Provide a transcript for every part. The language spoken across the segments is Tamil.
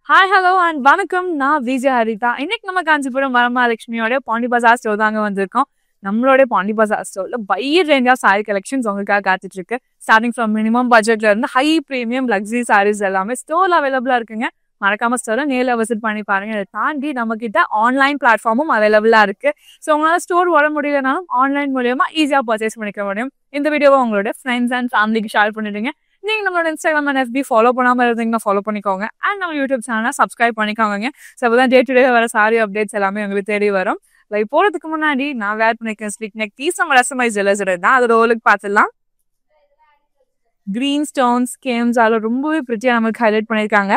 ஹாய் ஹலோ அண்ட் வணக்கம். நான் விஜய் ஹரிதா. இன்னைக்கு நம்ம காஞ்சிபுரம் வரமகாலட்சுமியோட பாண்டி பஜார் ஸ்டோர் தாங்க வந்திருக்கோம். நம்மளோட பாண்டி பஜார் ஸ்டோர்ல wide range of sari collections உங்களுக்காக காத்துட்டு இருக்கு. ஸ்டார்டிங் ஃப்ரம் மினிமம் பட்ஜெட்ல இருந்து ஹை ப்ரீமியம் லக்ஸரி சாரீஸ் எல்லாமே ஸ்டோர்ல அவைலபிளா இருக்குங்க. மறக்காம ஸ்டோரை நேரில் விசிட் பண்ணி பாருங்க. இதை தாண்டி நம்ம கிட்ட ஆன்லைன் பிளாட்ஃபார்மும் அவைலபிளா இருக்கு. ஸோ உங்களால ஸ்டோர் வர முடியலனாலும் ஆன்லைன் மூலியமா ஈஸியா பர்ச்சேஸ் பண்ணிக்க முடியும். இந்த வீடியோவை உங்களோட ஃப்ரெண்ட்ஸ் அண்ட் ஃபேமிலிக்கு ஷேர் பண்ணிடுங்க. நீங்க நம்மளோட இன்ஸ்டாகிராம் அண்ட் FB ஃபாலோ பண்ணாம இருந்தீங்கன்னா ஃபாலோ பண்ணிக்கோங்க. அண்ட் நம்ம யூடியூப் சேனலை சப்ஸ்கிரைப் பண்ணிக்கோங்க. ஸோ அப்பதான் டே டு டே வர சாரி அப்டேட்ஸ் எல்லாமே உங்களுக்கு தேடி வரும். லைக் போறதுக்கு முன்னாடி நான் வேர் பண்ணிருக்கேன் ஸ்லீக் நெக் பீஸ் நம்ம ரசமைஸ் ஜுவல்லர்ஸ் தான். அதோட ஓலுக்கு பார்த்துடலாம். கிரீன் ஸ்டோன்ஸ் கேம்ஸ் அதில் ரொம்பவே பிரிட்டியா நமக்கு ஹைலைட் பண்ணியிருக்காங்க.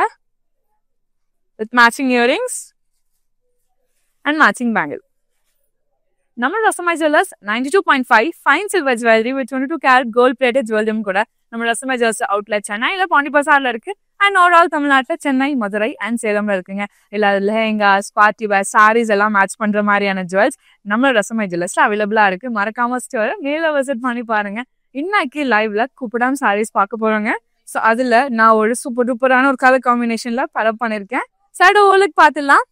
With matching earrings and matching bangle. நம்ம Rasamai jewellers 92.5 fine silver jewellery with 22 carat gold plated ஜுவல்லரியும் கூட நம்ம ரசமை ஜுவல்லர்ஸ் அவுட்லெட் சென்னையில பாண்டி பசார்ல இருக்கு. அண்ட் ஓவரால் தமிழ்நாட்டில் சென்னை, மதுரை அண்ட் சேலம்ல இருக்குங்க. இல்ல லெஹெங்காஸ், பார்ட்டி வேர், சாரீஸ் எல்லாம் மேட்ச் பண்ற மாதிரியான ஜுவல்ஸ் நம்ம ரசமை ஜுவல்லர்ஸ்ல அவைலபிளா இருக்கு. மறக்காம ஸ்டோரை நேரில் விசிட் பண்ணி பாருங்க. இன்னைக்கு லைவ்ல குப்படாம் சாரீஸ் பார்க்க போறோங்க. ஸோ அதுல நான் ஒரு சூப்பர் டூப்பரான ஒரு கலர் காம்பினேஷன்ல பரப் பண்ணிருக்கேன். சைடு ஓலுக்கு பார்த்துடலாம்.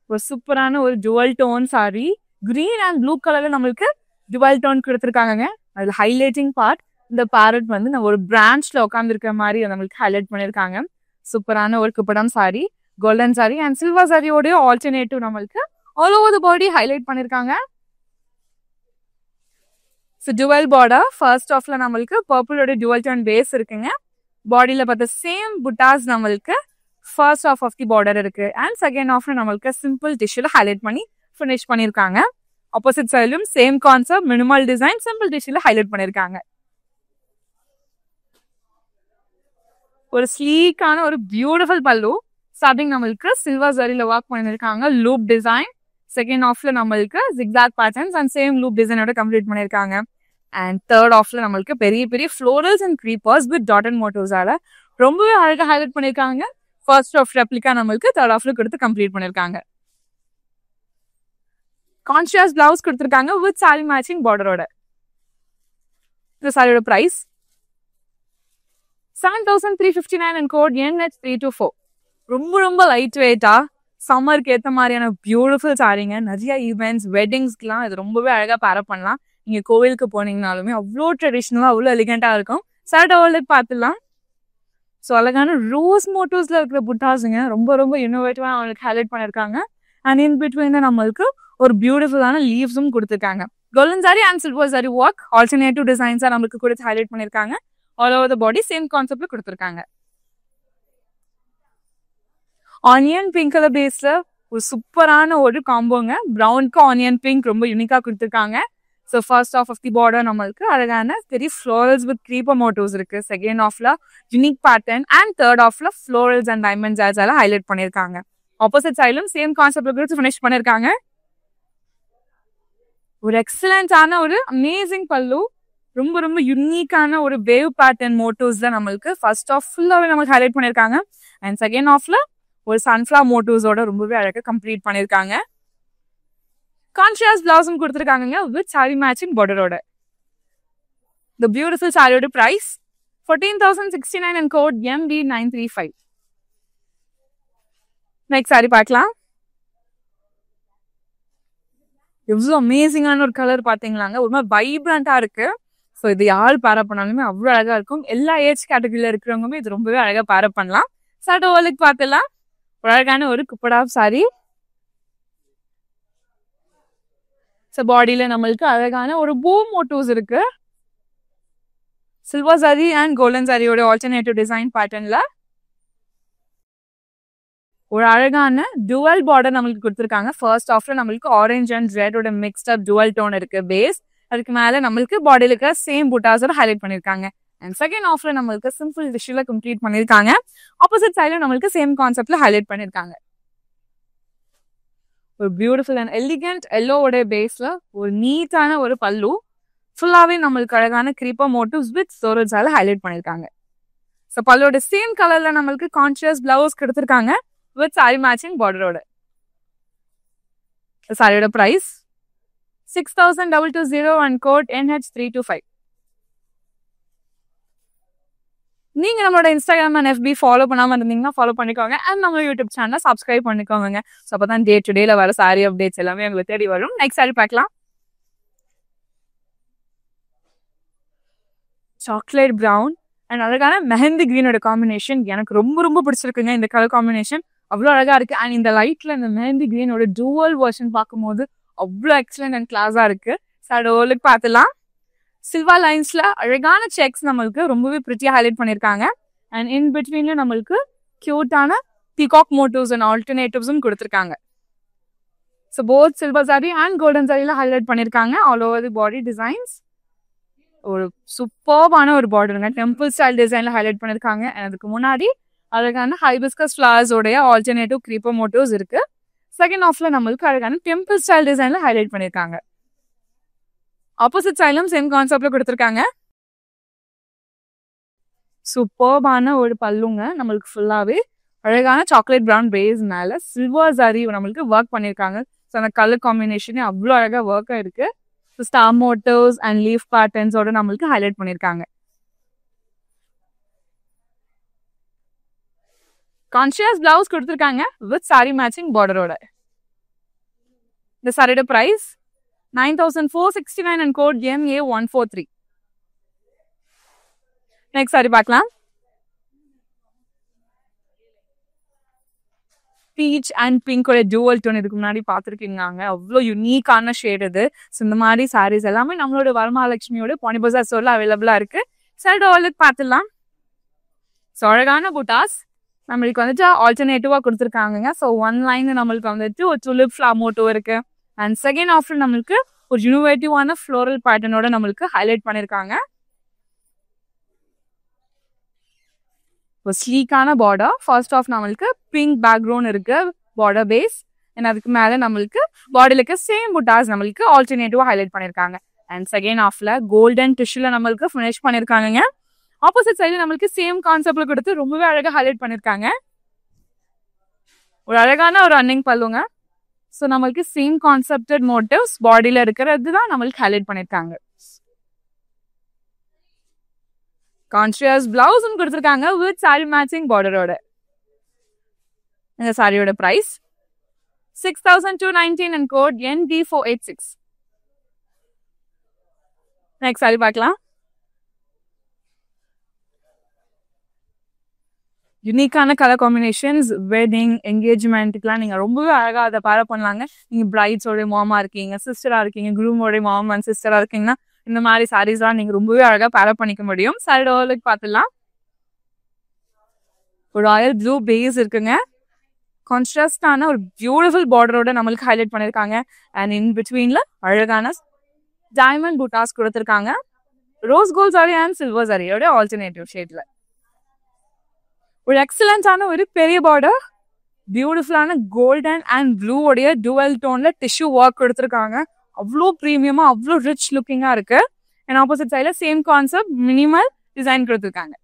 ஒரு சூப்பரான ஒரு dual tone sari, green and blue கலர்ல நம்மளுக்கு டுவல் டோன் கொடுத்துருக்காங்க. அதுல ஹைலைட்டிங் பார்ட் இந்த பேரட் வந்து நம்ம ஒரு பிரான்ச்ல உட்காந்துருக்க மாதிரி நம்மளுக்கு ஹைலைட் பண்ணிருக்காங்க. சூப்பரான ஒரு kuppadam sari, golden sari and silver சாரியோடய ஆல்டர்னேட்டிவ் நம்மளுக்கு all over the body highlight பண்ணிருக்காங்க. ஸோ டுவல் பார்டர் ஃபர்ஸ்ட் ஆஃப்ல நம்மளுக்கு பர்பிளோட டுவல் டோன் பேஸ் இருக்குங்க. பாடியில பார்த்த சேம் புட்டாஸ் நம்மளுக்கு ஃபர்ஸ்ட் ஆஃப் தி பார்டர் இருக்கு. அண்ட் செகண்ட் ஆஃப்ல நம்மளுக்கு சிம்பிள் டிஷ்யூல ஹைலைட் பண்ணி ஃபினிஷ் பண்ணிருக்காங்க. ஆப்போசிட் சைட்லயும் same concept, minimal design, simple டிஷ்யூல ஹைலைட் பண்ணிருக்காங்க. ஒரு ஸ்லீக்கான ஒரு பியூட்டிஃபுல் பல்லு. ஸ்டார்டிங் நம்மளுக்கு சில்வர் ஜரியில ஒர்க் பண்ணிருக்காங்க. Loop design. செகண்ட் ஆஃப்ல நம்மளுக்கு zigzag patterns and same loop டிசைனோட கம்ப்ளீட் பண்ணிருக்காங்க. அண்ட் தேர்ட் ஆஃப்ல நம்மளுக்கு பெரிய பெரிய florals and creepers with dotted மோட்டிவ்ஸால ரொம்பவே அழகா ஹைலைட் பண்ணிருக்காங்க. ஃபர்ஸ்ட் ஆஃப் ரெப்ளிகா நம்மளுக்கு தேர்ட் ஆஃப்ல கொடுத்து கம்ப்ளீட் பண்ணிருக்காங்க. கான்ட்ராஸ்ட் பிளவுஸ் கொடுத்துருக்காங்க வித் சாரி மேட்சிங் பார்டரோட. இந்த சாரியோட பிரைஸ் 7,359 அண்ட் கோட் NH324. ரொம்ப ரொம்ப லைட் வெயிட்டா சம்மருக்கு ஏற்ற மாதிரியான பியூட்டிஃபுல் சாரிங்க. நிறைய ஈவெண்ட்ஸ், வெட்டிங்ஸ்க்குலாம் இது ரொம்பவே அழகா பேரப் பண்ணலாம். நீங்க கோவிலுக்கு போனீங்கனாலுமே அவ்வளோ ட்ரெடிஷ்னலா அவ்வளோ எலிகண்டா இருக்கும். சார்ட் ஓவலுக்கு பார்த்துடலாம். ஸோ அழகான ரோஸ் மோட்டிவ்ஸ்ல இருக்கிற புட்டாஸுங்க ரொம்ப ரொம்ப இன்னோவேட்டிவா அவங்களுக்கு ஹைலைட் பண்ணிருக்காங்க. அண்ட் இன் பிட்வீன் நம்மளுக்கு ஒரு பியூட்டிஃபுல்லான லீவ்ஸும் கொடுத்துருக்காங்க. Golden sari and silver sari work alternative டிசைன்ஸா நம்மளுக்கு கொடுத்து ஹைலைட் பண்ணிருக்காங்க. All over the body same கான்செப்ட்ல கொடுத்துருக்காங்க. ஆனியன் பிங்க் கலர் பேஸ்ல ஒரு சூப்பரான ஒரு காம்போங்க. ப்ரௌனுக்கு ஆனியன் பிங்க் ரொம்ப யூனிக்கா கொடுத்துருக்காங்க. So first of the border நம்மளுக்கு அழகான பெரிய ஃப்ளோரல்ஸ் வித் க்ரீப்பர் மோட்டிவ்ஸ் இருக்கு. செகண்ட் ஆஃப்ல யூனிக் பேட்டர்ன் அண்ட் தேர்ட் ஆஃப்ல ஃப்ளோரல்ஸ் அண்ட் டைமண்ட் ஜால்ஸ் எல்லாம் ஹைலைட் பண்ணிருக்காங்க. ஆப்போசிட் சைட்லும் சேம் கான்செப்ட்ல கொடுத்து ஃபினிஷ் பண்ணிருக்காங்க. ஒரு எக்ஸலண்டான ஒரு அமேசிங் பல்லு. ரொம்ப ரொம்ப யூனிக்கான ஒரு வேவ் பேட்டர்ன் மோட்டிவ்ஸ் தான் நம்மளுக்கு ஃபர்ஸ்ட் ஆஃப் ஃபுல்லாவே நம்மளுக்கு ஹைலைட் பண்ணிருக்காங்க. அண்ட் செகண்ட் ஆஃப்ல ஒரு சன்ஃபிளவர் மோட்டிவ்ஸோட ரொம்பவே அழகா கம்ப்ளீட் பண்ணிருக்காங்க. கான்ட்ராஸ்ட் பிளவுஸும் கொடுத்துருக்காங்க வித் சாரி மேட்சிங் பார்டரோட. தி பியூட்டிஃபுல் சாரியோட price 14,069 and code MB935. Next sari பார்க்கலாம். எவ்வளோ அமேசிங்கான ஒரு கலர் பார்த்தீங்களாங்க. ஒரு மாதிரி வைப்ரண்டா இருக்கு. ஸோ இது யார் பேரப் பண்ணாலுமே அவ்வளோ அழகா இருக்கும். எல்லா ஏஜ் கேட்டகரியில இருக்கிறவங்களுமே இது ரொம்பவே அழகா பேரப் பண்ணலாம். சார்ட் ஓவலுக்கு பார்த்துலாம். ஒரு அழகான ஒரு குப்படா சாரி. ஸோ பாடியில நம்மளுக்கு அழகான ஒரு பூ மோட்டிவ்ஸ் இருக்கு. சில்வர் சாரி அண்ட் கோல்டன் சாரியோட ஆல்டர்னேட்டிவ் டிசைன் பேட்டர்ன்ல ஒரு அழகான டுவல் பார்டர் நம்மளுக்கு கொடுத்துருக்காங்க. ஃபர்ஸ்ட் ஆஃப்ல நம்மளுக்கு ஆரஞ்ச் அண்ட் ரெட்டோட மிக்ஸ்ட் அப் டுவல் டோன் இருக்கு பேஸ். அதுக்கு மேல நம்மளுக்கு பாடியில இருக்கிற சேம் புட்டாஸோட ஹைலைட் பண்ணிருக்காங்க. அண்ட் செகண்ட் ஆஃப்ல நம்மளுக்கு சிம்பிள் டிஷ்யூல கம்ப்ளீட் பண்ணிருக்காங்க. ஆப்போசிட் சைட்ல நம்மளுக்கு சேம் கான்செப்ட்ல ஹைலைட் பண்ணிருக்காங்க. ஒரு பியூட்டிஃபுல் அண்ட் எலிகண்ட் எல்லோவோட பேஸ்ல ஒரு நீட்டான ஒரு பல்லு. ஃபுல்லாவே நம்மளுக்கு அழகான க்ரீப்பர் மோட்டிவ்ஸ் வித் ஃப்ளோரல்ஸால ஹைலைட் பண்ணிருக்காங்க. ஸோ பல்லோட சேம் கலர்ல நம்மளுக்கு கான்ட்ராஸ்ட் பிளவுஸ் கொடுத்துருக்காங்க வித் சாரி மேட்சிங் பார்டரோட. சாரியோட பிரைஸ் 6,220 அண்ட் கோட் NH325. நீங்க நம்மளோட இன்ஸ்டாகிராம் அண்ட் FB ஃபாலோ பண்ணாம இருந்தீங்கன்னா ஃபாலோ பண்ணிக்கோங்க அண்ட் நம்ம யூடியூப் சேனலை சப்ஸ்கிரைப் பண்ணிக்கோங்க. ஸோ அப்பதான் டே டு டேல வர சாரி அப்டேட்ஸ் எல்லாமே உங்களுக்கு தேடி வரும். நெக்ஸ்ட் சாரி பார்க்கலாம். சாக்லேட் ப்ரௌன் அண்ட் அழகான மெஹந்தி கிரீனோட காம்பினேஷன் எனக்கு ரொம்ப ரொம்ப பிடிச்சிருக்குங்க. இந்த கலர் காம்பினேஷன் அவ்வளோ அழகா இருக்கு. அண்ட் இந்த லைட்ல இந்த மெஹந்தி கிரீனோட டூவல் வெர்ஷன் பார்க்கும்போது அவ்வளோ எக்ஸலண்ட் அண்ட் கிளாஸா இருக்கு. லுக் பார்த்துலாம். சில்வர் லைன்ஸ்ல அழகான செக்ஸ் நம்மளுக்கு ரொம்பவே பிரிட்டியா ஹைலைட் பண்ணிருக்காங்க. அண்ட் இன் பிட்வீன்ல நம்மளுக்கு கியூட்டான பீகாக் மோட்டிவ்ஸ் அண்ட் ஆல்டர்னேட்டிவ்ஸும் கொடுத்துருக்காங்க. So both silver sari and golden சாரியில ஹைலைட் பண்ணிருக்காங்க. All over the body designs ஒரு சூப்பர்பான ஒரு பார்டருங்க. டெம்பிள் ஸ்டைல் டிசைன்ல ஹைலைட் பண்ணிருக்காங்க. அதுக்கு முன்னாடி அழகான ஹைபிஸ்கஸ் ஃபிளவர்ஸோடைய ஆல்டர்னேட்டிவ் கிரீப்பர் மோட்டிவ்ஸ் இருக்கு. செகண்ட் ஆஃப்ல நம்மளுக்கு அழகான டெம்பிள் ஸ்டைல் டிசைன்ல ஹைலைட் பண்ணிருக்காங்க. ஆப்போசிட் சைடும் சேம் கான்செப்ட்ல கொடுத்துருக்காங்க. சூப்பர்பான ஒரு பல்லுங்க. நம்மளுக்கு ஃபுல்லாவே அழகான சாக்லேட் ப்ரௌன் பேஸ் மேல சில்வர் சாரி நம்மளுக்கு ஒர்க் பண்ணிருக்காங்க. ஸோ அந்த கலர் காம்பினேஷனே அவ்வளோ அழகா ஒர்க்கா இருக்கு. ஸ்டார் மோட்டிவ்ஸ் அண்ட் லீஃப் பேட்டர்ன்ஸோட நம்மளுக்கு ஹைலைட் பண்ணிருக்காங்க. கான்ஷியஸ் பிளவுஸ் கொடுத்துருக்காங்க வித் சாரி மேட்சிங் பார்டரோட. இந்த சாரியோட price 9,469 and code MA143. Next sari பார்க்கலாம். பீச் அண்ட் பிங்கோட டூவல் டோன் இதுக்கு முன்னாடி பார்த்துருக்கீங்க. அவ்வளோ யூனிக்கான ஷேட் இது. ஸோ இந்த மாதிரி சாரீஸ் எல்லாமே நம்மளோட வரமகாலட்சுமியோட பாண்டி பஜார் ஸ்டோர்ல அவைலபிளா இருக்கு. சைடு ஆலுக்கு பார்த்துடலாம். ஸோ அழகான புட்டாஸ் நம்மளுக்கு வந்துட்டு ஆல்டர்னேட்டிவா கொடுத்துருக்காங்க. ஸோ ஒன் லைன் நம்மளுக்கு வந்துட்டு ஒரு துலிப் ஃப்ளவர் மோட்டோ இருக்கு. அண்ட் செகண்ட் ஆஃப்ல நம்மளுக்கு ஒரு யூனிவேட்டிவான ஃப்ளோரல் பேட்டர்னோட நம்மளுக்கு ஹைலைட் பண்ணிருக்காங்க. ஒரு ஸ்லீக்கான பார்டர். ஃபர்ஸ்ட் ஆஃப் நம்மளுக்கு பிங்க் பேக்ரவுண்ட் இருக்கு பார்டர் பேஸ். அண்ட் அதுக்கு மேல நம்மளுக்கு பாடியில இருக்க சேம் புட்டாஸ் நம்மளுக்கு ஆல்டர்னேட்டிவா ஹைலைட் பண்ணிருக்காங்க. அண்ட் செகண்ட் ஆஃப்ல கோல்டன் டிஷ்யூல நம்மளுக்கு ஃபினிஷ் பண்ணிருக்காங்க. ஆப்போசிட் சைடு நம்மளுக்கு சேம் கான்செப்ட்ல கொடுத்து ரொம்பவே அழகா ஹைலைட் பண்ணிருக்காங்க. ஒரு அழகான ஒரு ரன்னிங் பல்லுங்க. ஸோ நம்மளுக்கு சேம் கான்செப்டட் மோட்டிவ்ஸ் பாடியில இருக்கிறது தான் நம்மளுக்கு ஹைலைட் பண்ணிருக்காங்க. கான்ஷியஸ் பிளவுஸும் கொடுத்துருக்காங்க வித் சாரி மேட்சிங் பார்டரோட. இந்த சாரியோட price 6,219 and code ND486. Next sari பார்க்கலாம். யூனிக்கான கலர் காம்பினேஷன்ஸ் வெட்டிங் என்கேஜ்மெண்ட்டுக்குலாம் நீங்கள் ரொம்பவே அழகாக அதை பேர் பண்ணலாங்க. நீங்கள் பிரைட்ஸோடைய மாமா இருக்கீங்க, சிஸ்டராக இருக்கீங்க, குரூமோடைய மாம் அண்ட் சிஸ்டராக இருக்கீங்கன்னா இந்த மாதிரி சாரீஸ்லாம் நீங்கள் ரொம்பவே அழகாக பேர் பண்ணிக்க முடியும். சைடு ஓவலுக்கு பார்த்துடலாம். ஒரு ராயல் ப்ளூ பேஸ் இருக்குங்க. கான்ட்ராஸ்டான ஒரு பியூட்டிஃபுல் பார்டரோட நம்மளுக்கு ஹைலைட் பண்ணியிருக்காங்க. அண்ட் இன் பிட்வீன்ல அழகான டைமண்ட் புட்டாஸ் கொடுத்துருக்காங்க. Rose gold sari and silver சாரியோட ஆல்டர்னேட்டிவ் ஷேட்ல ஒரு எக்ஸலண்டான ஒரு பெரிய பார்டர். பியூட்டிஃபுல்லான கோல்டன் அண்ட் ப்ளூவோடைய டுவெல் டோன்ல டிஷ்யூ ஒர்க் கொடுத்துருக்காங்க. அவ்வளோ ப்ரீமியமா அவ்வளோ ரிச் லுக்கிங்கா இருக்கு. அண்ட் ஆப்போசிட் சைட்ல சேம் கான்செப்ட் மினிமல் டிசைன் கொடுத்துருக்காங்க.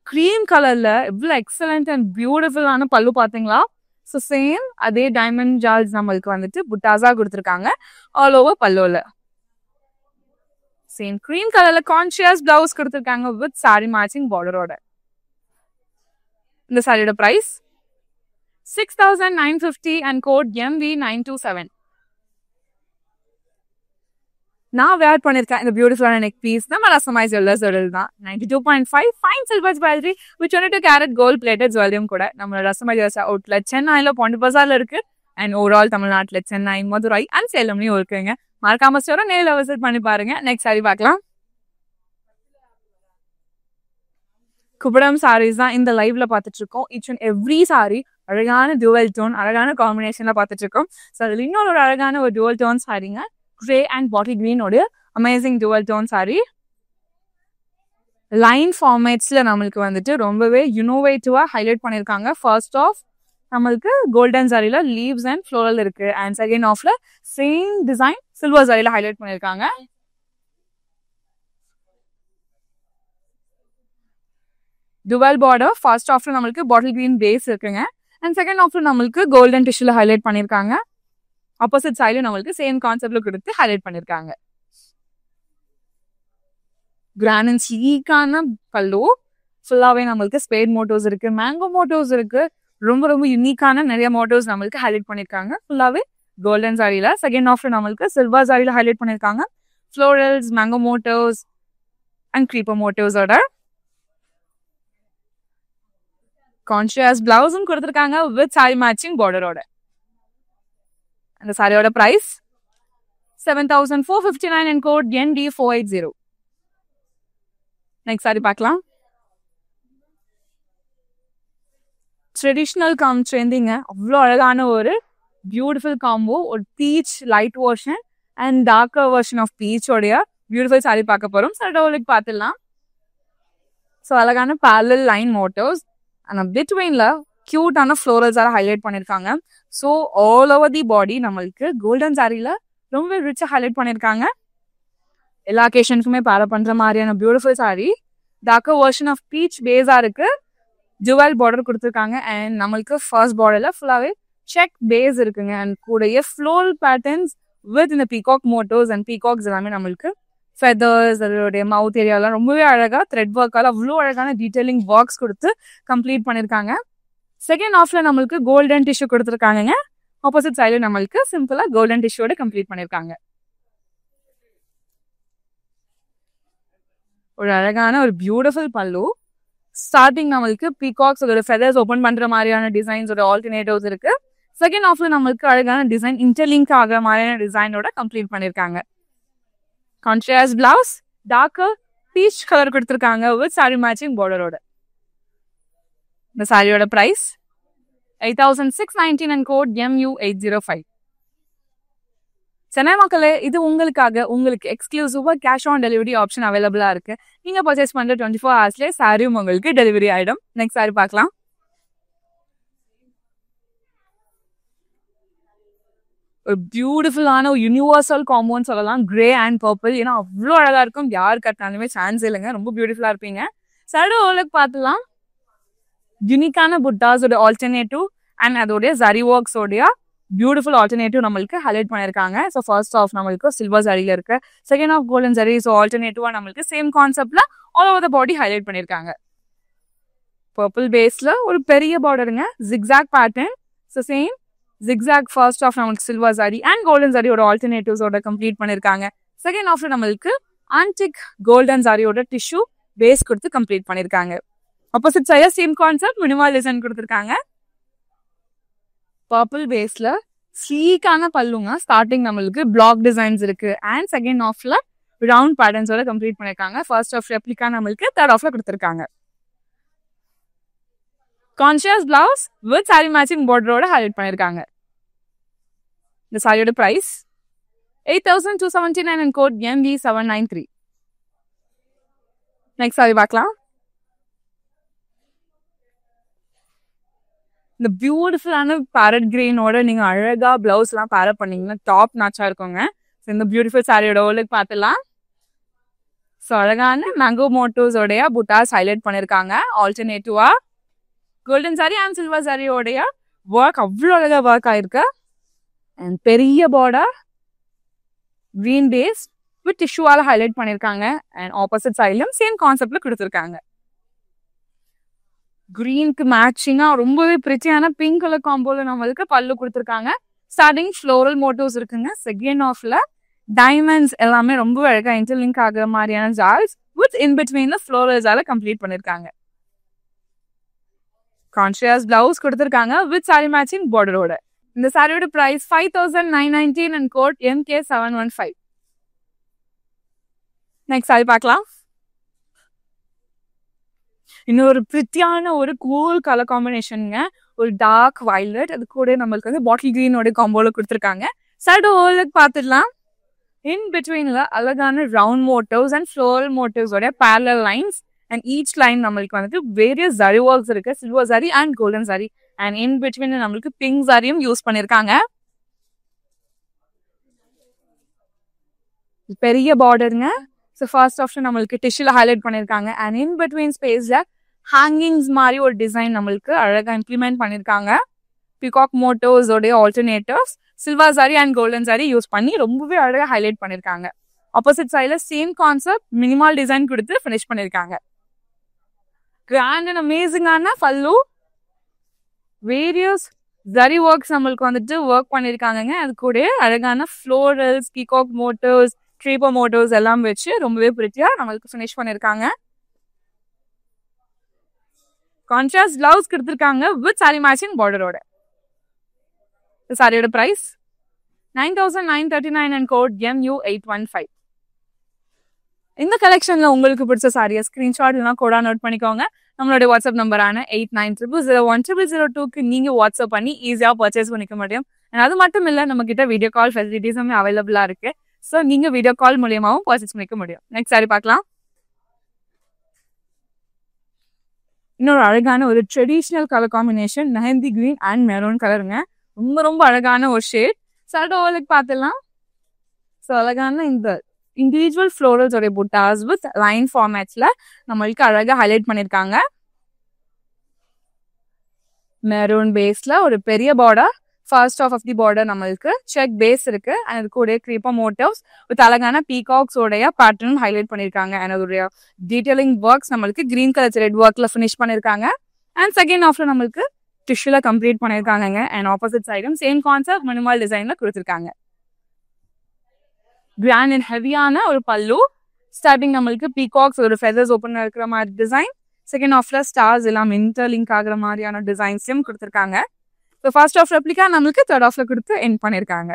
கிரீம் கலர்ல எவ்வளோ எக்ஸலண்ட் அண்ட் பியூட்டிஃபுல்லான பல்லு பாத்தீங்களா? ஸோ சேம் அதே டைமண்ட் ஜால்ஸ் நம்மளுக்கு வந்துட்டு புட்டாஸா கொடுத்துருக்காங்க ஆல் ஓவர் பல்லுல. சேம் கிரீம் கலர்ல கான்ஷியஸ் பிளவுஸ் கொடுத்துருக்காங்க வித் சாரி மேட்சிங் பார்டரோட. இந்த சாரியோட பிரைஸ் 6,950 and code MV927. நான் வேர் பண்ணிருக்கேன் இந்த பியூட்டிஃபுல்லான நெக் பீஸ் நம்ம ரசமாய் ஜுவல்லர்ஸ் தான் 92.5 fine silver jewellery with 22 carat gold plated ஜுவல்லரியும் கூட நம்ம ரசமாய் ஜுவல்லர்ஸ் அவுட்லெட் சென்னையில பாண்டி பஜார்ல இருக்கு. அண்ட் ஓவரால் தமிழ்நாட்டில் சென்னை, மதுரை அண்ட் சேலம்லயும் இருக்குங்க. மறக்காம ஸ்டோரை நேரில் விசிட் பண்ணி பாருங்க. நெக்ஸ்ட் சாரி பார்க்கலாம். குபடம் சாரீஸ் தான் இந்த லைவ்ல பார்த்துட்டு இருக்கோம். ஈச் அண்ட் எவ்ரி சாரி அழகான டுவெல் டோன் அழகான காம்பினேஷன்ல பார்த்துட்டு இருக்கோம். ஸோ அதில் இன்னொரு அழகான ஒரு டுவெல் டோன் சாரிங்க. கிரே அண்ட் பாட்டில் கிரீனோட amazing dual tone sari. Line ஃபார்மேட்ஸ்ல நம்மளுக்கு வந்துட்டு ரொம்பவே யுனோவேட்டிவா ஹைலைட் பண்ணியிருக்காங்க. ஃபர்ஸ்ட் ஆஃப் நம்மளுக்கு கோல்டன் சாரியில லீவ்ஸ் அண்ட் ஃப்ளோரல் இருக்கு. அண்ட் செகண்ட் ஆஃப்ல சேம் டிசைன் சில்வர் சாரியில ஹைலைட் பண்ணியிருக்காங்க. Dual border. ஃபர்ஸ்ட் ஆஃப்ல நம்மளுக்கு பாட்டில் கிரீன் பேஸ் இருக்குங்க. அண்ட் செகண்ட் ஆஃப்ல நம்மளுக்கு கோல்டன் டிஷ்யூல ஹைலைட் பண்ணியிருக்காங்க. ஆப்போசிட் சைட்ல நம்மளுக்கு சேம் கான்செப்ட்ல கொடுத்து ஹைலைட் பண்ணியிருக்காங்க. கிராண்ட் அண்ட் ஸ்லீக்கான பல்லு. ஃபுல்லாவே நம்மளுக்கு ஸ்பேட் மோட்டோஸ் இருக்கு, மேங்கோ மோட்டோஸ் இருக்கு. ரொம்ப ரொம்ப யூனிக்கான நிறைய மோட்டோஸ் நம்மளுக்கு ஹைலைட் பண்ணிருக்காங்க. ஃபுல்லாவே கோல்டன் சாரியில. செகண்ட் ஆஃப்ல நம்மளுக்கு சில்வர் சாரியில ஹைலைட் பண்ணிருக்காங்க. Florals, mango motifs and creeper மோட்டோஸோட கான்ட்ராஸ்ட் பிளவுஸும் கொடுத்துருக்காங்க வித் சாரி மேட்சிங் பார்டரோட. அந்த சாரியோட price 7,459 and code ND480. Next sari பார்க்கலாம். ட்ரெடிஷ்னல் கம் ட்ரெண்டிங்க. அவ்வளோ அழகான ஒரு பியூட்டிஃபுல் காம்போ. ஒரு peach light version and darker version of பீச்சோடைய பியூட்டிஃபுல் சாரி பார்க்க போகிறோம். சடோலுக்கு பார்த்துடலாம். ஸோ அழகான பேரலல் லைன் மோட்டோஸ் அண்ட் பிட்வீன்ல கியூட்டான ஃப்ளோரல்ஸால ஹைலைட் பண்ணியிருக்காங்க. ஸோ ஆல் ஓவர் தி பாடி நம்மளுக்கு கோல்டன் சாரியில் ரொம்ப ரிச்சாக ஹைலைட் பண்ணியிருக்காங்க. எல்லா அக்கேஷனுக்குமே பேர பண்ணுற மாதிரியான beautiful sari. Darker version of peach பேஸாக இருக்கு. ஜுவல் பார்டர் கொடுத்துருக்காங்க. அண்ட் நம்மளுக்கு ஃபர்ஸ்ட் பார்டர்ல ஃபுல்லாகவே செக் பேஸ் இருக்குங்க. அண்ட் கூடயே ஃப்ளோரல் பேட்டர்ன்ஸ் வித் இந்த பீகாக் மோட்டோஸ் அண்ட் பீகாக்ஸ் எல்லாமே நம்மளுக்கு ஃபெதர்ஸ், அதோடைய மவுத் ஏரியாலாம் ரொம்பவே அழகா த்ரெட் ஒர்க்கால அவ்வளோ அழகான டீடைலிங் ஒர்க்ஸ் கொடுத்து கம்ப்ளீட் பண்ணியிருக்காங்க. செகண்ட் ஆஃப்ல நம்மளுக்கு கோல்டன் டிஷ்யூ கொடுத்துருக்காங்க. ஆப்போசிட் சைடில் நம்மளுக்கு சிம்பிளா கோல்டன் டிஷ்யூட கம்ப்ளீட் பண்ணியிருக்காங்க. ஒரு அழகான ஒரு பியூட்டிஃபுல் பல்லு. ஸ்டார்டிங் நம்மளுக்கு பீகாக்ஸ் அதோட ஃபெதர்ஸ் ஓப்பன் பண்ற மாதிரியான டிசைன்ஸோட ஆல்டர்னேட்டிவ்ஸ் இருக்கு. செகண்ட் ஆஃப்ல நம்மளுக்கு அழகான டிசைன் இன்டர்லிங்க் ஆகிற மாதிரியான டிசைனோட கம்ப்ளீட் பண்ணியிருக்காங்க. Contrast blouse, darker peach colour கொடுத்துருக்காங்க வித் சாரி மேட்சிங் பார்டரோட. இந்த சாரியோட price 8,619 and code MU805. Chennai மக்களே, இது உங்களுக்காக உங்களுக்கு எக்ஸ்க்ளூசிவா கேஷ் ஆன் டெலிவரி ஆப்ஷன் அவைலபிளா இருக்கு. நீங்க பர்ச்சேஸ் பண்ற 24 hours சாரியும் உங்களுக்கு டெலிவரி ஆயிடும். நெக்ஸ்ட் சாரி பார்க்கலாம். ஒரு பியூட்டிஃபுல்லான ஒரு யூனிவர்சல் காம்போன்னு சொல்லலாம். Grey and purple. ஏன்னா அவ்வளோ அழகா இருக்கும். யார் கட்டினாலுமே சான்ஸ் இல்லைங்க. ரொம்ப பியூட்டிஃபுல்லா இருப்பீங்க. சைடு ஓலுக்கு பார்த்துலாம். யூனிக்கான புட்டாஸோட ஆல்டர்னேட்டிவ் அண்ட் அதோடைய ஜரி ஒர்க்ஸோடைய பியூட்டிஃபுல் ஆல்டர்னேட்டிவ் நம்மளுக்கு ஹைலைட் பண்ணியிருக்காங்க. ஸோ ஃபர்ஸ்ட் ஆஃப் நம்மளுக்கு சில்வர் ஜரியில இருக்கு, second half golden zari. So ஆல்டர்னேட்டிவா நம்மளுக்கு சேம் கான்செப்ட்ல all over the body highlight பண்ணியிருக்காங்க. பர்பிள் பேஸ்ல ஒரு பெரிய பார்டருங்க, zigzag pattern. So same zigzag first half நம்மளுக்கு சில்வர் ஜரி அண்ட் கோல்டன் ஜரியோட ஆல்டர்னேட்டிவ்ஸோட கம்ப்ளீட் பண்ணியிருக்காங்க. செகண்ட் ஆஃப்ல நம்மளுக்கு ஆன்டிக் கோல்டன் ஜரியோட டிஷ்யூ பேஸ் கொடுத்து கம்ப்ளீட் பண்ணியிருக்காங்க. Opposite side same concept, minimal design கொடுத்துருக்காங்க. பர்பிள் பேஸ்ல ஸ்லீக்கான பல்லுங்க. ஸ்டார்டிங் நம்மளுக்கு பிளாக் டிசைன்ஸ் இருக்கு அண்ட் செகண்ட் ஆஃப்ல ரவுண்ட் பேட்டர்ன்ஸோட கம்ப்ளீட் பண்ணிருக்காங்க. ஃபர்ஸ்ட் ஆஃப் ரெப்ளிகா நம்மளுக்கு தேர்ட் ஆஃப்ல கொடுத்துருக்காங்க. Contrast blouse with sari matching பார்டரோட ஹைலைட் பண்ணிருக்காங்க. இந்த சாரியோட price 8,279 and code MV793. Next sari பார்க்கலாம். இந்த பியூட்டிஃபுல்லான பேரட் கிரீனோட நீங்க அழகா பிளவுஸ் எல்லாம் பேர பண்ணீங்கன்னா டாப் நாச்சா இருக்குங்க. இந்த பியூட்டிஃபுல் சாரியோட ஓலுக்கு பார்த்துலாம். ஸோ அழகான மேங்கோ மோட்டோஸோடைய புட்டாஸ் ஹைலைட் பண்ணிருக்காங்க. ஆல்டர்னேட்டிவா கோல்டன் சாரி அண்ட் சில்வர் சாரியோடைய ஒர்க் அவ்வளோ அழகா ஒர்க் ஆயிருக்கு. அண்ட் பெரிய பார்டர் கிரீன் பேஸ் வித் டிஷ்யூவால ஹைலைட் பண்ணிருக்காங்க. அண்ட் ஆப்போசிட் சைட்லயும் சேம் கான்செப்ட்ல கொடுத்துருக்காங்க. கிரீனுக்கு மேட்சிங்கா ரொம்பவே பிரிட்டியான பிங்க் கலர் காம்போல நம்மளுக்கு பல்லு கொடுத்துருக்காங்க. ஸ்டார்டிங் ஃப்ளோரல் மோட்டோஸ் இருக்குங்க. செகண்ட் ஆஃப்ல டைமண்ட்ஸ் எல்லாமே ரொம்ப அழகா இன்டர்லிங்க் ஆகிற மாதிரியான ஜால்ஸ் வித் இன் பிட்வீன்ல ஃப்ளோரல்ஸால கம்ப்ளீட் பண்ணிருக்காங்க. கான்ட்ராஸ்ட் பிளவுஸ் கொடுத்துருக்காங்க வித் சாரி மேட்சிங் பார்டரோட. இந்த சாரியோட price 5,919 and code MK715. Next sari பார்க்கலாம். இன்னொரு பிரிட்டியான ஒரு கூல் கலர் காம்பினேஷனுங்க. ஒரு டார்க் வயலட், அது கூட நம்மளுக்கு வந்து பாட்டில் கிரீனோட காம்போல கொடுத்துருக்காங்க. சைடு ஓலுக்கு பார்த்துடலாம். இன் பிட்வீன்ல அழகான ரவுண்ட் மோட்டிவ்ஸ் அண்ட் ஃப்ளோரல் மோட்டிவ்ஸோட parallel lines and each line நம்மளுக்கு வந்துட்டு வேரியஸ் ஜரி ஒர்க்ஸ் இருக்கு. Silver zari and golden zari and in between நம்மளுக்கு பிங்க் ஜரியும் யூஸ் பண்ணிருக்காங்க. பெரிய பார்டருங்க. ஸோ ஃபர்ஸ்ட் ஆப்ஷன் நம்மளுக்கு டிஷ்யூல ஹைலைட் பண்ணிருக்காங்க. அண்ட் இன் பிட்வீன் ஸ்பேஸ்ல ஹேங்கிங்ஸ் மாதிரி ஒரு டிசைன் நம்மளுக்கு அழகா இம்ப்ளிமெண்ட் பண்ணிருக்காங்க. பிகாக் மோட்டோஸோடைய alternatives silver sari and golden sari use பண்ணி ரொம்பவே அழகா ஹைலைட் பண்ணிருக்காங்க. ஆப்போசிட் சைடில் சேம் கான்செப்ட் மினிமல் டிசைன் கொடுத்து ஃபினிஷ் பண்ணியிருக்காங்க. கிராண்ட் அண்ட் அமேசிங்கான பல்லு, வேரியஸ் ஜரி ஒர்க்ஸ் நம்மளுக்கு வந்துட்டு ஒர்க் பண்ணியிருக்காங்க. அது கூட அழகான florals, peacock motives, creeper motives எல்லாம் வச்சு ரொம்பவே பிரிட்டியா நம்மளுக்கு ஃபினிஷ் பண்ணியிருக்காங்க. கான்ட்ராஸ்ட் பிளவுஸ் கொடுத்துருக்காங்க வித் சாரி மேட்சிங் பார்டரோட. சாரியோட பிரைஸ் 9,939 அண்ட் கோட் MU815. இந்த கலெக்ஷன்ல உங்களுக்கு பிடிச்ச சாரியை ஸ்கிரீன்ஷாட் இல்லைனா கோடா நோட் பண்ணிக்கோங்க. நம்மளுடைய வாட்ஸ்அப் நம்பரான 8900010002க்கு நீங்க வாட்ஸ்அப் பண்ணி ஈஸியா பர்ச்சேஸ் பண்ணிக்க முடியும். அது மட்டும் இல்ல, நம்ம கிட்ட வீடியோ கால் ஃபெசிலிட்டிஸுமே அவைலபிளா இருக்கு. ஸோ நீங்க வீடியோ கால் மூலியமாவும் பர்ச்சேஸ் பண்ணிக்க முடியும். நெக்ஸ்ட் சாரி பார்க்கலாம். இன்னொரு அழகான ஒரு traditional colour combination, mehndi green and maroon கலருங்க. ரொம்ப ரொம்ப அழகான ஒரு ஷேட். சார்ட் ஓவலுக்கு பார்த்துலாம். ஸோ அழகான இந்த இண்டிவிஜுவல் ஃப்ளோரல்ஸ் உடைய புட்டாஸ் வித் லைன் ஃபார்மேட்ஸ்ல நம்மளுக்கு அழகா ஹைலைட் பண்ணிருக்காங்க. மெரூன் பேஸ்ல ஒரு பெரிய border, first of the border நம்மளுக்கு செக் பேஸ் இருக்கு. அது கூட க்ரீப்பர் மோட்டிவ்ஸ் வித் அழகான பீகாக்ஸ் உடைய பேட்டர்ன் ஹைலைட் பண்ணிருக்காங்க. அதோடைய டீடைலிங் ஒர்க்ஸ் நம்மளுக்கு கிரீன் கலர் த்ரெட் ஒர்க்ல ஃபினிஷ் பண்ணிருக்காங்க. அண்ட் செகண்ட் ஆஃப்ல நம்மளுக்கு டிஷ்யூல கம்ப்ளீட் பண்ணிருக்காங்க. அண்ட் ஆப்போசிட் சைடும் சேம் கான்செப்ட் மினிமல் டிசைன்ல கொடுத்துருக்காங்க. கிராண்ட் அண்ட் ஹெவியான ஒரு பல்லு, ஸ்டார்டிங் நம்மளுக்கு பீகாக்ஸ் ஒரு ஃபெதர்ஸ் ஓப்பன் இருக்கிற மாதிரி டிசைன், செகண்ட் ஆஃப்ல ஸ்டார்ஸ் எல்லாம் இன்டர்லிங்க் ஆகிற மாதிரியான டிசைன்ஸையும் கொடுத்துருக்காங்க. ஸோ ஃபர்ஸ்ட் ஆஃப் ரெப்ளிகா நம்மளுக்கு தேர்ட் ஆஃப்ல கொடுத்து எண்ட் பண்ணிருக்காங்க.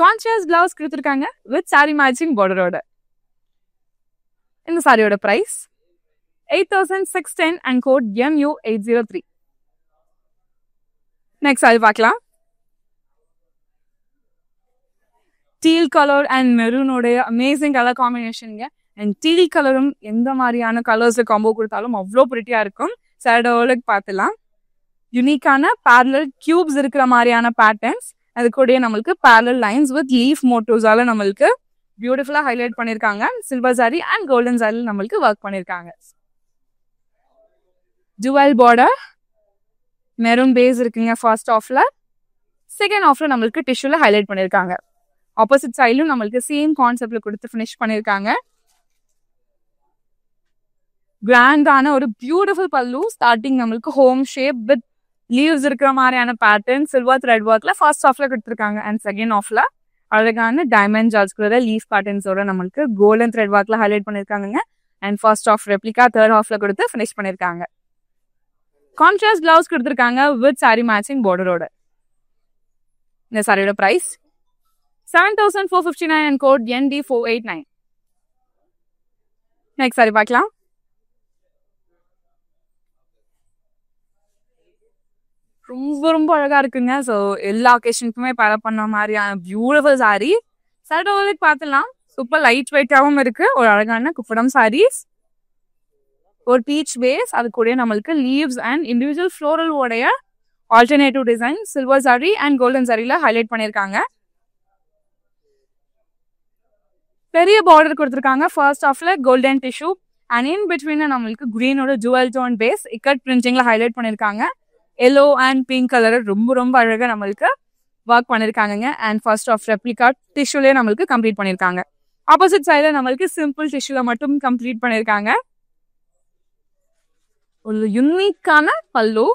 கான்ட்ராஸ்ட் பிளவுஸ் கொடுத்துருக்காங்க வித் சாரி மேட்சிங் பார்டரோட. இந்த சாரியோட price 8,610 and code MU803. Next sari பார்க்கலாம். டீல் கலர் அண்ட் மெரூனோடைய அமேசிங் கலர் காம்பினேஷனுங்க. அண்ட் டீல் கலரும் எந்த மாதிரியான கலர்ஸ்ல காம்போ கொடுத்தாலும் அவ்வளோ பிரிட்டியா இருக்கும். சாரியோட பார்த்துலாம். யூனிக்கான பேரலல் கியூப்ஸ் இருக்கிற மாதிரியான பேட்டர்ன்ஸ், அது கூட நம்மளுக்கு பேரலல் லைன்ஸ் வித் லீஃப் மோட்டிவ்ஸால நம்மளுக்கு பியூட்டிஃபுல்லா ஹைலைட் பண்ணிருக்காங்க. சில்வர் சாரி அண்ட் கோல்டன் சாரியில் நம்மளுக்கு ஒர்க் பண்ணிருக்காங்க. டுவல் பார்டர், மெரூன் பேஸ் இருக்குங்க ஃபர்ஸ்ட் ஆஃப்ல, செகண்ட் ஆஃப்ல நம்மளுக்கு டிஷ்யூல ஹைலைட் பண்ணிருக்காங்க. ஆப்போசிட் சைடும் நம்மளுக்கு சேம் கான்செப்ட்ல கொடுத்து ஃபினிஷ் பண்ணிருக்காங்க. கிராண்டான ஒரு பியூட்டிஃபுல் பல்லு, ஸ்டார்டிங் நம்மளுக்கு ஹோம் ஷேப் வித் லீவ்ஸ் இருக்கிற மாதிரியான பேட்டர்ன் சில்வர் த்ரெட் ஒர்க்ல ஃபர்ஸ்ட் ஆஃப்ல கொடுத்துருக்காங்க. அண்ட் செகண்ட் ஆஃப்ல அழகான டைமண்ட் ஜால்ஸ் கூட லீஃப் பேட்டர்ன்ஸோட நம்மளுக்கு கோல்டன் த்ரெட் ஒர்க்ல ஹைலைட் பண்ணிருக்காங்க. And first half replica third ஆஃப்ல கொடுத்து ஃபினிஷ் பண்ணிருக்காங்க. கான்ட்ராஸ்ட் பிளவுஸ் கொடுத்துருக்காங்க வித் சாரி மேட்சிங் பார்டரோட. இந்த சாரியோட price 7,459 and code ND489. Next sari பார்க்கலாம். ரொம்ப ரொம்ப அழகா இருக்குங்க. ஸோ எல்லா ஒகேஷனுக்குமே பேர் பண்ண மாதிரியான பியூட்டிஃபுல் சாரி. சாரி ஓவலுக்கு பார்த்துலாம். சூப்பர் லைட் வெயிட்டாகவும் இருக்கு. ஒரு அழகான குப்படம் சாரீஸ், ஒரு பீச் பேஸ், அது கூட நம்மளுக்கு லீவ்ஸ் அண்ட் இண்டிவிஜுவல் ஃப்ளோரல் உடைய alternative design silver sari and golden சாரியில ஹைலைட் பண்ணியிருக்காங்க. பெரிய பார்டர் கொடுத்துருக்காங்க. ஃபர்ஸ்ட் ஆஃப்ல golden tissue and in between நம்மளுக்கு கிரீனோட ஜுவல் டோன் பேஸ் இக்கட் பிரிண்டிங்ல ஹைலைட் பண்ணிருக்காங்க. எல்லோ அண்ட் பிங்க் கலர் ரொம்ப ரொம்ப அழகா நம்மளுக்கு ஒர்க் பண்ணிருக்காங்க. அண்ட் ஃபர்ஸ்ட் ஆஃப் ரெப்ளிகா டிஷ்யூலே நம்மளுக்கு கம்ப்ளீட் பண்ணிருக்காங்க. ஆப்போசிட் சைட்ல நம்மளுக்கு சிம்பிள் டிஷ்யூல மட்டும் கம்ப்ளீட் பண்ணிருக்காங்க. ஒரு யூனிக்கான பல்லு,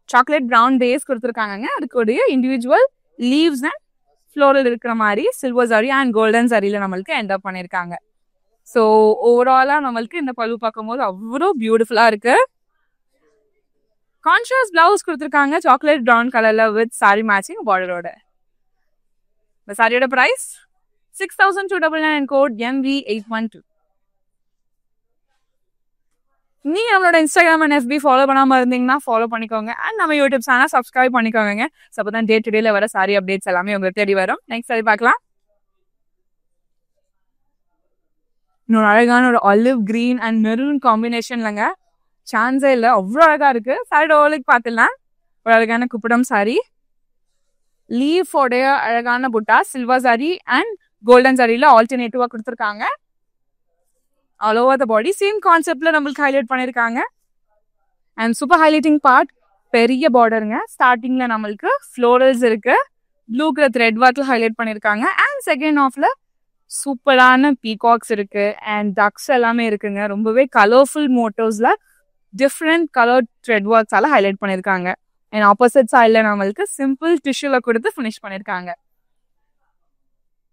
சாக்லேட் பிரவுன் பேஸ் கொடுத்துருக்காங்க. அதுக்குடைய இண்டிவிஜுவல் லீவ்ஸ் அண்ட் ஃப்ளோரல் இருக்கிற மாதிரி சில்வர் சாரி அண்ட் கோல்டன் சாரியில நம்மளுக்கு எண்ட் அப் பண்ணிருக்காங்க. ஸோ ஓவராலா நம்மளுக்கு இந்த பல்லு பார்க்கும்போது அவ்வளோ பியூட்டிஃபுல்லா இருக்கு. கான்ட்ராஸ்ட் பிளவுஸ் கொடுத்துருக்காங்க சாக்லேட் பிரவுன் கலர்ல வித் சாரி மேட்சிங் பார்டரோட. இந்த சாரியோட பிரைஸ் 6,299 and code MV812. நீங்க நம்மளோட இன்ஸ்டாகிராம் அண்ட் FB ஃபாலோ பண்ணாம இருந்தீங்கன்னா ஃபாலோ பண்ணிக்கோங்க. அண்ட் நம்ம யூடியூப் சேனல் சப்ஸ்கிரைப் பண்ணிக்கோங்க. ஸோ அப்போ தான் டே டு டேல வர சாரி அப்டேட்ஸ் எல்லாமே உங்களுக்கு தேடி வரும். நெக்ஸ்ட் சாரி பார்க்கலாம். இன்னொரு அழகான ஒரு ஆலிவ் கிரீன் அண்ட் மெரூன் காம்பினேஷன்லங்க, சான்ஸே இல்லை, அவ்வளோ அழகா இருக்கு. சாரி ஓவலுக்கு பார்த்துலாம். ஒரு அழகான குப்படம் சாரி, லீஃப் உடைய அழகான புட்டா சில்வர் சாரி அண்ட் கோல்டன் சாரியில ஆல்டர்னேட்டிவா கொடுத்துருக்காங்க. All over the body same கான்செப்ட்ல நம்மளுக்கு ஹைலைட் பண்ணிருக்காங்க. அண்ட் சூப்பர் ஹைலைட்டிங் பார்ட் பெரிய பார்டருங்க. ஸ்டார்டிங்ல நம்மளுக்கு ஃப்ளோரல்ஸ் இருக்கு, ப்ளூ கலர் த்ரெட் ஒர்க்ல ஹைலைட் பண்ணிருக்காங்க. அண்ட் செகண்ட் ஆஃப்ல சூப்பரான பீகாக்ஸ் இருக்கு அண்ட் டக்ஸ் எல்லாமே இருக்குங்க. ரொம்பவே கலர்ஃபுல் மோட்டோஸ்ல டிஃப்ரெண்ட் கலர் த்ரெட் ஒர்க்ஸால ஹைலைட் பண்ணியிருக்காங்க. அண்ட் ஆப்போசிட் சைடில் நம்மளுக்கு சிம்பிள் டிஷ்யூல கொடுத்து ஃபினிஷ் பண்ணியிருக்காங்க.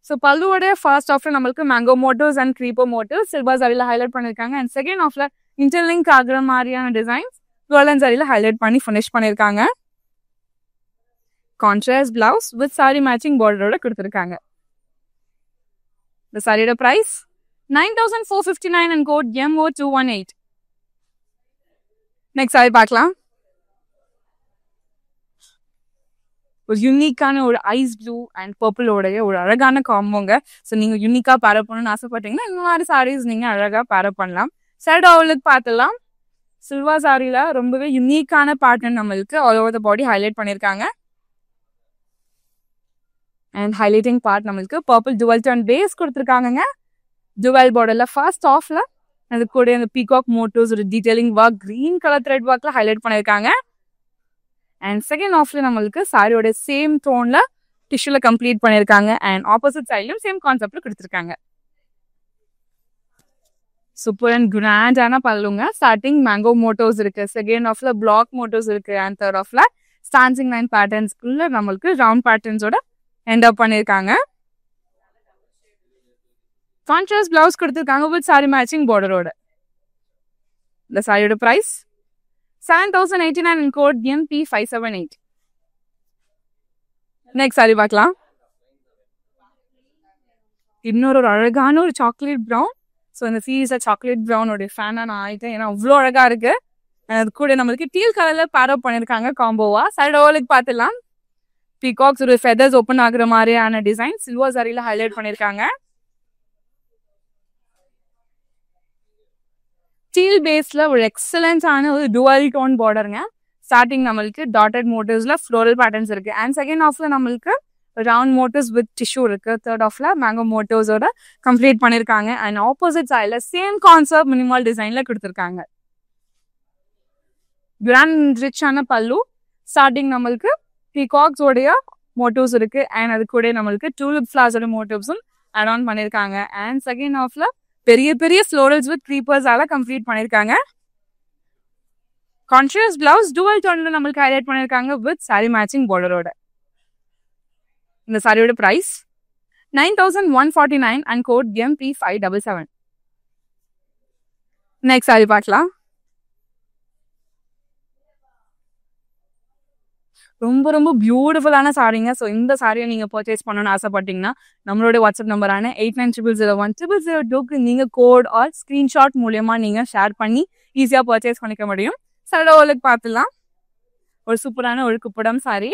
ஸோ பல்லுவோட ஃபர்ஸ்ட் ஆஃப்ல நம்மளுக்கு mango motifs and creeper motifs silver சரியில் ஹைலைட் பண்ணியிருக்காங்க. அண்ட் செகண்ட் ஆஃப்ல இன்டர்லிங்க் ஆகிற மாதிரியான டிசைன்ஸ் கோல்டன் சரியில் ஹைலைட் பண்ணி ஃபினிஷ் பண்ணியிருக்காங்க. Contrast blouse with sari matching பார்டரோட கொடுத்துருக்காங்க. இந்த சாரியோட price 9459 and code MO218. Next sari பார்க்கலாம். ஒரு யூனிக்கான ஒரு ஐஸ் ப்ளூ அண்ட் பர்பிளோடைய ஒரு அழகான காம்போங்க. ஸோ நீங்கள் யூனிக்காக பேர் பண்ணணும்னு ஆசைப்பட்டீங்கன்னா இந்த மாதிரி சாரீஸ் நீங்கள் அழகாக பேர் பண்ணலாம். சைடு அவளுக்கு பார்த்துலாம். சில்வர் சாரியில் ரொம்பவே யூனிக்கான பேட்டர்ன் நம்மளுக்கு all over the body highlight பண்ணியிருக்காங்க. அண்ட் ஹைலைட்டிங் பார்ட் நம்மளுக்கு பர்பிள் டுவெல் டர்ன் பேஸ் கொடுத்துருக்காங்க. டுவெல் பார்டரில் ஃபர்ஸ்ட் ஆஃப்ல அது கூட அந்த பீகாக் மோட்டோஸ் ஒரு detailing work green colour thread ஒர்க்ல ஹைலைட் பண்ணியிருக்காங்க. அண்ட் செகண்ட் ஆஃப்ல நம்மளுக்கு சாரியோட சேம் டோன்ல டிஷ்யூல கம்ப்ளீட் பண்ணியிருக்காங்க. அண்ட் ஆப்போசிட் சைட்லயும் சேம் கான்செப்ட்ல கொடுத்துருக்காங்க. சூப்பர் அண்ட் கிராண்டான பல்லுங்க. ஸ்டார்டிங் மேங்கோ மோட்டோஸ் இருக்கு, செகண்ட் ஆஃப்ல பிளாக் மோட்டோஸ் இருக்கு, அண்ட் தேர்ட் ஆஃப்ல ஸ்டான்சிங் லைன் பேட்டர்ன்ஸ்குள்ள நம்மளுக்கு ரவுண்ட் பேட்டர்ன்ஸோட எண்ட் அப் பண்ணியிருக்காங்க. கான்ட்ராஸ்ட் பிளவுஸ் கொடுத்துருக்காங்க வித் சாரி மேட்சிங் பார்டரோட. இந்த சாரியோட price 7089 and code MP578. Next sari பார்க்கலாம். இன்னொரு அழகான ஒரு சாக்லேட் ப்ரௌன். ஸோ இந்த சீரீஸாக சாக்லேட் ப்ரௌனோடைய ஃபேனாக நான் ஆகிட்டேன். ஏன்னா அவ்வளோ அழகாக இருக்கு. அது கூட நம்மளுக்கு டீல் கலரில் பேரப் பண்ணியிருக்காங்க காம்போவா. சைடு ஓவலுக்கு பார்த்துலாம். பீகாக்ஸ் ஒரு ஃபெதர்ஸ் ஓப்பன் ஆகுற மாதிரியான டிசைன் சில்வர் சாரியில் ஹைலைட் பண்ணியிருக்காங்க. ஸ்டீல் பேஸ்ல ஒரு எக்ஸலன்ஸான ஒரு டுவல் டோன் பார்டருங்க. ஸ்டார்டிங் நம்மளுக்கு டாட்டட் மோட்டிவ்ஸ்ல ஃப்ளோரல் பேட்டர்ன்ஸ் இருக்கு. அண்ட் செகண்ட் ஆஃப்ல நம்மளுக்கு ரவுண்ட் மோட்டிவ்ஸ் வித் டிஷ்யூ இருக்கு. தேர்ட் ஆஃப்ல மேங்கோ மோட்டிவ்ஸோட கம்ப்ளீட் பண்ணியிருக்காங்க. அண்ட் ஆப்போசிட் சைட்ல சேம் கான்செப்ட் மினிமல் டிசைன்ல கொடுத்துருக்காங்க. கிராண்ட் ரிச்சான பல்லு. ஸ்டார்டிங் நம்மளுக்கு பீகாக்ஸோடைய மோட்டிவ்ஸ் இருக்கு. அண்ட் அது கூட நம்மளுக்கு டூலிப் ஃபிளார்ஸோட மோட்டிவ்ஸும் ஆட் ஆன் பண்ணியிருக்காங்க. அண்ட் செகண்ட் ஆஃப்ல பெரிய பெரிய ஃப்ளோரல்ஸ் வித் க்ரீப்பர்ஸால கம்ப்ளீட் பண்ணியிருக்காங்க. கான்ட்ராஸ்ட் பிளவுஸ் டுவல் டோன்ல நம்மளுக்கு ஹைலைட் பண்ணியிருக்காங்க வித் சாரி மேட்சிங் பார்டரோட. இந்த சாரியோட price 9149 and code MP577. Next sari பார்க்கலாம். ரொம்ப ரொம்ப பியூட்டிஃபுல்லான சாரீங்க. ஸோ இந்த சாரியை நீங்கள் பர்ச்சேஸ் பண்ணணும்னு ஆசைப்பட்டீங்கன்னா நம்மளோட வாட்ஸ்அப் நம்பரான 8900010002க்கு நீங்கள் கோட் ஆர் ஸ்க்ரீன்ஷாட் மூலியமாக நீங்கள் ஷேர் பண்ணி ஈஸியாக பர்ச்சேஸ் பண்ணிக்க முடியும். சடோலுக்கு பார்த்துலாம். ஒரு சூப்பரான ஒரு குப்படம் சாரி.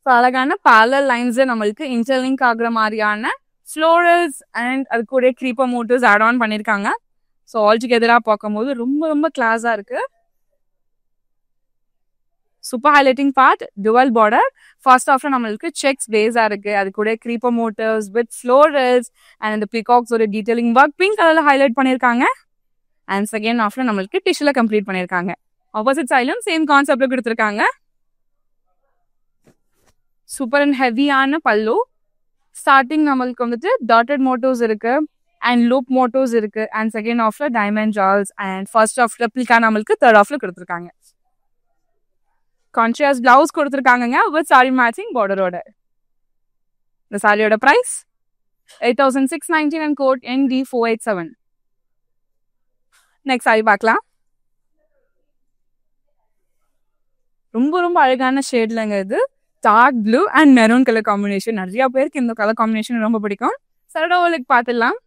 ஸோ அழகான பேரலல் லைன்ஸ் நம்மளுக்கு இன்டர்லிங்க் ஆகுற மாதிரியான ஃப்ளோரல்ஸ் அண்ட் அது கூட க்ரீப்பர் மோட்டிவ்ஸ் ஆட் ஆன் பண்ணியிருக்காங்க. ஸோ ஆல் டுகெதராக பார்க்கும்போது ரொம்ப ரொம்ப கிளாஸாக இருக்கு. Super highlighting part dual border. First ஆஃப்ல நம்மளுக்கு செக்ஸ் பேஸா இருக்கு. அது கூட creeper motifs with florals and அந்த பீகாக்ஸ் ஒரு டீடைலிங் ஒர்க் பிங்க் கலர்ல ஹைலைட் பண்ணியிருக்காங்க. அண்ட் செகண்ட் ஆஃப்ல நம்மளுக்கு டிஷ்யூல கம்ப்ளீட் பண்ணியிருக்காங்க. ஆப்போசிட் சைட்லயும் சேம் கான்செப்ட்ல கொடுத்துருக்காங்க. சூப்பர் அண்ட் ஹெவியான பல்லு. ஸ்டார்டிங் நம்மளுக்கு வந்துட்டு டாட்டட் மோட்டிவ்ஸ் இருக்கு அண்ட் லூப் மோட்டிவ்ஸ் இருக்கு. அண்ட் செகண்ட் ஆஃப்ல டைமண்ட் ஜால்ஸ் அண்ட் ஃபர்ஸ்ட் ஆஃப் ரெப்ளிகா நம்மளுக்கு தேர்ட் ஆஃப்ல கொடுத்துருக்காங்க. கான்ட்ராஸ்ட் பிளவுஸ் கொடுத்துருக்காங்க வித் சாரி மேட்சிங் பார்டரோட. இந்த சாரியோட price 8619 and code ND487. Next sari பார்க்கலாம். ரொம்ப ரொம்ப அழகான ஷேட்லங்க இது. Dark blue and maroon colour combination. நிறைய பேருக்கு இந்த கலர் காம்பினேஷன் ரொம்ப பிடிக்கும். சரடோலுக்கு பார்த்துடலாம்.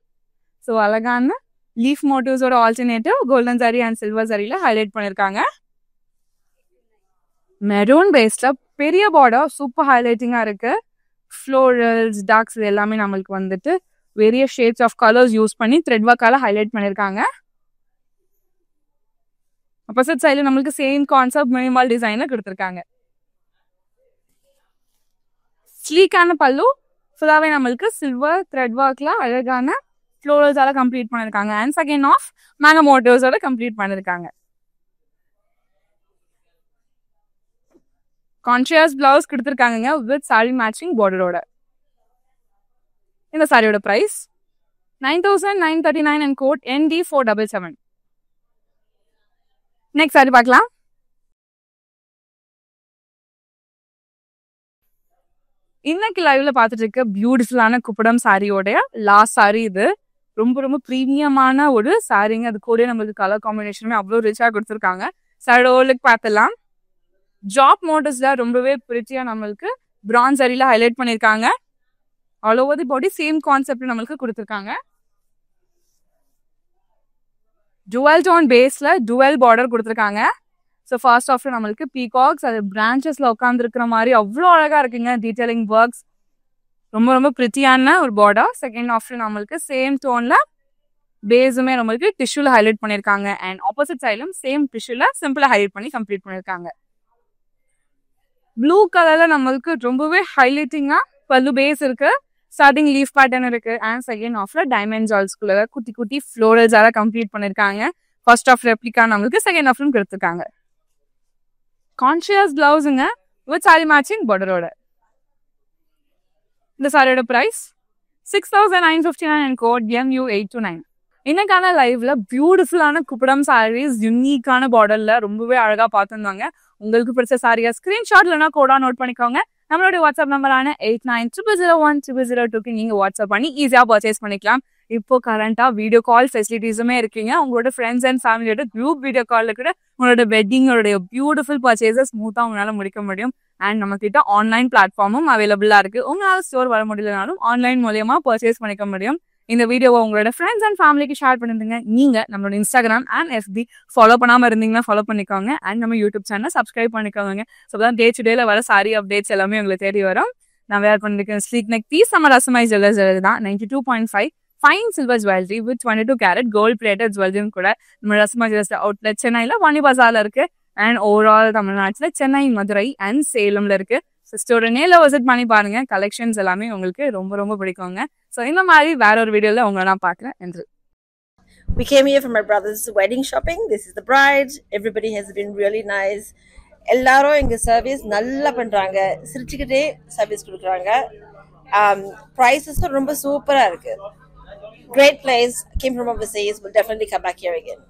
ஸோ அழகான லீஃப் மோட்டிவ்ஸோட alternative golden sari and silver சாரியில் ஹைலைட் பண்ணியிருக்காங்க. மெரூன் பேஸ்ல பெரிய பார்டர் சூப்பர் ஹைலைட்டிங்கா இருக்கு. ஃப்ளோரல்ஸ் டார்க்ஸ் இது எல்லாமே நம்மளுக்கு வந்துட்டு various shades of colours use பண்ணி த்ரெட் ஒர்க்கால ஹைலைட் பண்ணியிருக்காங்க. ஆப்போசிட் சைடில் நம்மளுக்கு சேம் கான்செப்ட் மினிமல் டிசைன்ல கொடுத்துருக்காங்க. ஸ்லீக்கான பல்லு ஃபுல்லாவே நம்மளுக்கு சில்வர் த்ரெட் ஒர்க்ல அழகான ஃப்ளோரல்ஸால கம்ப்ளீட் பண்ணியிருக்காங்க. அண்ட் செகண்ட் ஆஃப் மேங்கோ மோட்டிவ்ஸோட கம்ப்ளீட் பண்ணியிருக்காங்க. கான்ட்ராஸ்ட் பிளவுஸ் கொடுத்துருக்காங்க வித் சாரி மேட்சிங் பார்டரோட. இந்த சாரியோட price 9,939 and code ND477. Next sari பார்க்கலாம். இன்னைக்கு லைவ்ல பார்த்துட்டு இருக்க பியூட்டிஃபுல்லான குப்படம் சாரியோடைய லாஸ்ட் சாரி இது. ரொம்ப ரொம்ப ப்ரீமியமான ஒரு சாரிங்க. அது கூட நம்மளுக்கு கலர் காம்பினேஷனுமே அவ்வளோ ரிச்சாக கொடுத்துருக்காங்க. சாரியோட லுக் பார்த்துலாம். ஜாப் மோட்டிவ்ஸ்ல ரொம்பவே பிரிட்டியா நம்மளுக்கு பிரான்ஸ் சாரியில ஹைலைட் பண்ணியிருக்காங்க. All over the body same concept நம்மளுக்கு கொடுத்துருக்காங்க. டுவெல் டோன் பேஸ்ல டுவெல் பார்டர் கொடுத்துருக்காங்க. ஸோ ஃபர்ஸ்ட் ஆஃப்டர் நம்மளுக்கு பீகாக்ஸ் அது பிரான்ச்சஸ்ல உட்காந்துருக்கிற மாதிரி அவ்வளோ அழகா இருக்குங்க. டீட்டெயிலிங் ஒர்க்ஸ் ரொம்ப ரொம்ப பிரிட்டியான ஒரு பார்டர். செகண்ட் ஆஃப்டர் நம்மளுக்கு சேம் டோன்ல பேஸுமே நம்மளுக்கு டிஷ்யூல ஹைலைட் பண்ணியிருக்காங்க. அண்ட் ஆப்போசிட் சைடும் சேம் டிஷ்யூல சிம்பிளா ஹைலைட் பண்ணி கம்ப்ளீட் பண்ணியிருக்காங்க. ப்ளூ கலர்ல நம்மளுக்கு ரொம்பவே ஹைலைட்டிங்கா பல்லு பேஸ் இருக்கு. ஸ்டார்டிங் லீஃப் பேட்டர்ன் இருக்கு. அண்ட் செகண்ட் ஆஃப்ல டைமண்ட் ஜால்ஸ்குள்ள குட்டி குட்டி ஃப்ளோரல்ஸால கம்ப்ளீட் பண்ணிருக்காங்க. ஃபர்ஸ்ட் ஆஃப் ரெப்ளிகா நம்மளுக்கு செகண்ட் ஆஃப்லும் கொடுத்துருக்காங்க. கான்ஷியஸ் பிளவுஸுங்க வித் சாரி மேட்சிங் பார்டரோட. இந்த சாரியோட பிரைஸ் 6,959 and code MU829. இன்னைக்கான லைவ்ல பியூட்டிஃபுல்லான குப்படம் சாரீஸ் யூனிக்கான பார்டர்ல ரொம்பவே அழகா பார்த்துருந்தாங்க. உங்களுக்கு பிடிச்ச சாரியா ஸ்கிரீன்ஷாட் இல்லைனா கோடா நோட் பண்ணிக்கோங்க. நம்மளுடைய வாட்ஸ்அப் நம்பரான 8900010002க்கு நீங்க வாட்ஸ்அப் பண்ணி ஈஸியா பர்ச்சேஸ் பண்ணிக்கலாம். இப்போ கரண்டா வீடியோ கால் ஃபெசிலிட்டிஸுமே இருக்குங்க. உங்களோட ஃப்ரெண்ட்ஸ் அண்ட் ஃபேமிலியோட குரூப் வீடியோ கால்ல கூட உங்களோட வெட்டிங்கோட பியூட்டிஃபுல் பர்ச்சேஸஸ் ஸ்மூத்தா உங்களால முடிக்க முடியும். அண்ட் நம்ம கிட்ட ஆன்லைன் பிளாட்ஃபார்மும் அவைலபிளா இருக்கு. உங்களால ஸ்டோர் வர முடியலனாலும் ஆன்லைன் மூலியமா பர்ச்சேஸ் பண்ணிக்க முடியும். இந்த வீடியோவை உங்களோட ஃப்ரெண்ட்ஸ் அண்ட் ஃபேமிலிக்கு ஷேர் பண்ணிருந்தீங்க. நீங்க நம்மளோட இன்ஸ்டாகிராம் அண்ட் FB ஃபாலோ பண்ணாம இருந்தீங்கன்னா ஃபாலோ பண்ணிக்கோங்க. அண்ட் நம்ம யூடியூப் சேனல் சப்ஸ்கிரைப் பண்ணிக்கோங்க. ஸோ தான் டே டு டேல வர சாரி அப்டேட்ஸ் எல்லாமே உங்களுக்கு தேடி வரும். நான் வேர் பண்ணிருக்கேன் ஸ்லீக் நெக் பீஸ் நம்ம ரசமாய் ஜுவல்லர்ஸ் தான் 92.5 fine silver jewellery with 22 carat gold plated ஜுவல்லரியும் கூட நம்ம ரசமாய் ஜுவல்லர்ஸ் அவுட்லெட் சென்னையில வாணி பஜார்ல இருக்கு. அண்ட் ஓவரால் தமிழ்நாட்டில் சென்னை, மதுரை அண்ட் சேலம்ல இருக்கு. சிஸ்டரோட நேரில் விசிட் பண்ணி பாருங்க. கலெக்ஷன்ஸ் எல்லாமே உங்களுக்கு ரொம்ப ரொம்ப பிடிக்குங்க. ஸோ இந்த மாதிரி வேற ஒரு வீடியோல உங்களை நான் பார்க்குறேன் என்று. We came here for my brother's wedding shopping. This is the bride. Everybody has been really nice. எல்லாரும் எங்க சர்வீஸ் நல்லா பண்றாங்க. சிரிச்சுக்கிட்டே சர்வீஸ் கொடுக்குறாங்க. Prices ரொம்ப சூப்பரா இருக்கு. Great place. Came from overseas. Will definitely come back here again.